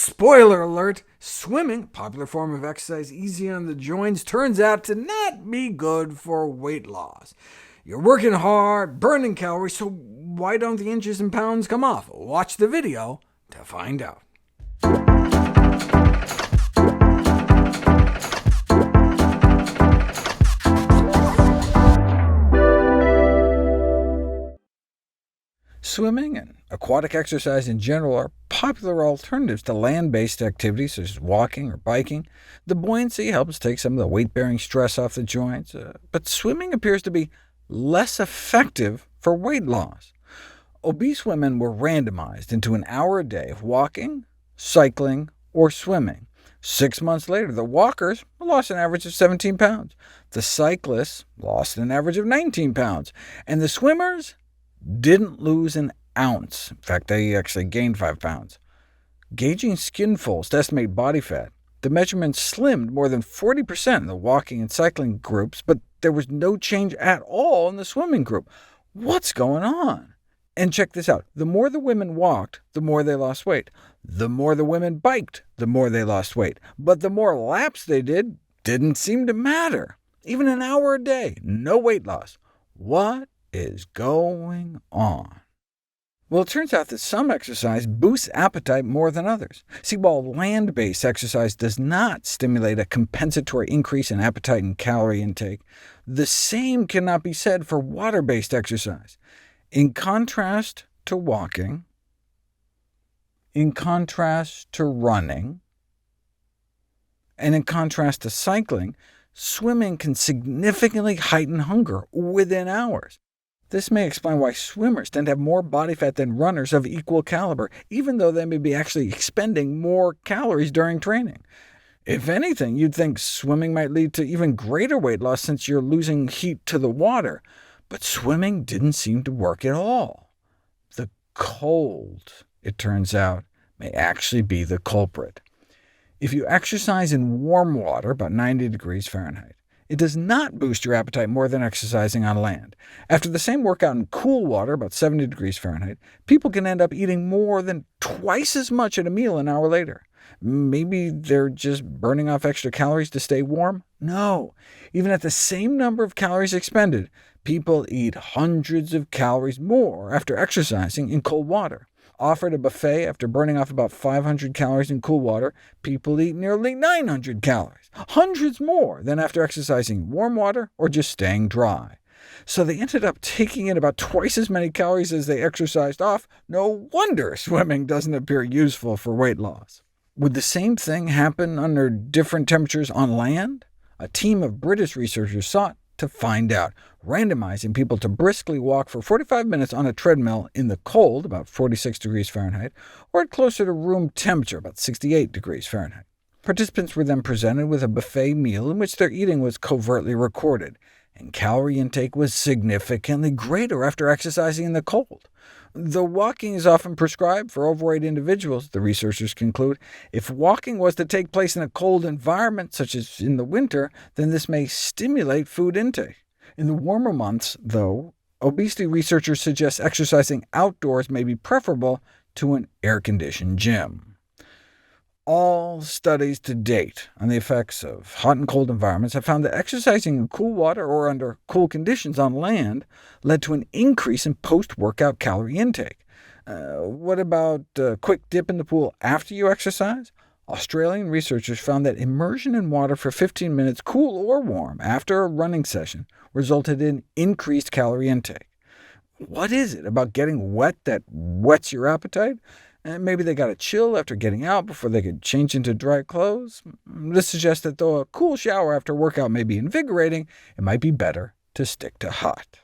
Spoiler alert, swimming, a popular form of exercise easy on the joints, turns out to not be good for weight loss. You're working hard, burning calories, so why don't the inches and pounds come off? Watch the video to find out. Swimming and aquatic exercise in general are popular alternatives to land-based activities such as walking or biking. The buoyancy helps take some of the weight-bearing stress off the joints, but swimming appears to be less effective for weight loss. Obese women were randomized into an hour a day of walking, cycling, or swimming. 6 months later, the walkers lost an average of 17 pounds. The cyclists lost an average of 19 pounds. And the swimmers didn't lose an ounce. In fact, they actually gained 5 pounds. Gauging skin folds to estimate body fat, the measurement slimmed more than 40% in the walking and cycling groups, but there was no change at all in the swimming group. What's going on? And check this out. The more the women walked, the more they lost weight. The more the women biked, the more they lost weight. But the more laps they did didn't seem to matter. Even an hour a day, no weight loss. What is going on? Well, it turns out that some exercise boosts appetite more than others. See, while land-based exercise does not stimulate a compensatory increase in appetite and calorie intake, the same cannot be said for water-based exercise. In contrast to walking, in contrast to running, and in contrast to cycling, swimming can significantly heighten hunger within hours. This may explain why swimmers tend to have more body fat than runners of equal caliber, even though they may be actually expending more calories during training. If anything, you'd think swimming might lead to even greater weight loss since you're losing heat to the water, but swimming didn't seem to work at all. The cold, it turns out, may actually be the culprit. If you exercise in warm water, about 90 degrees Fahrenheit, it does not boost your appetite more than exercising on land. After the same workout in cool water, about 70 degrees Fahrenheit, people can end up eating more than twice as much at a meal an hour later. Maybe they're just burning off extra calories to stay warm? No. Even at the same number of calories expended, people eat hundreds of calories more after exercising in cold water. Offered a buffet after burning off about 500 calories in cool water, people eat nearly 900 calories, hundreds more than after exercising in warm water or just staying dry. So they ended up taking in about twice as many calories as they exercised off. No wonder swimming doesn't appear useful for weight loss. Would the same thing happen under different temperatures on land? A team of British researchers sought to find out, randomizing people to briskly walk for 45 minutes on a treadmill in the cold, about 46 degrees Fahrenheit, or at closer to room temperature, about 68 degrees Fahrenheit. Participants were then presented with a buffet meal in which their eating was covertly recorded, and calorie intake was significantly greater after exercising in the cold. Though walking is often prescribed for overweight individuals, the researchers conclude, if walking was to take place in a cold environment, such as in the winter, then this may stimulate food intake. In the warmer months, though, obesity researchers suggest exercising outdoors may be preferable to an air-conditioned gym. All studies to date on the effects of hot and cold environments have found that exercising in cool water or under cool conditions on land led to an increase in post-workout calorie intake. What about a quick dip in the pool after you exercise? Australian researchers found that immersion in water for 15 minutes, cool or warm, after a running session resulted in increased calorie intake. What is it about getting wet that whets your appetite? Maybe they got to chill after getting out before they could change into dry clothes. This suggests that though a cool shower after a workout may be invigorating, it might be better to stick to hot.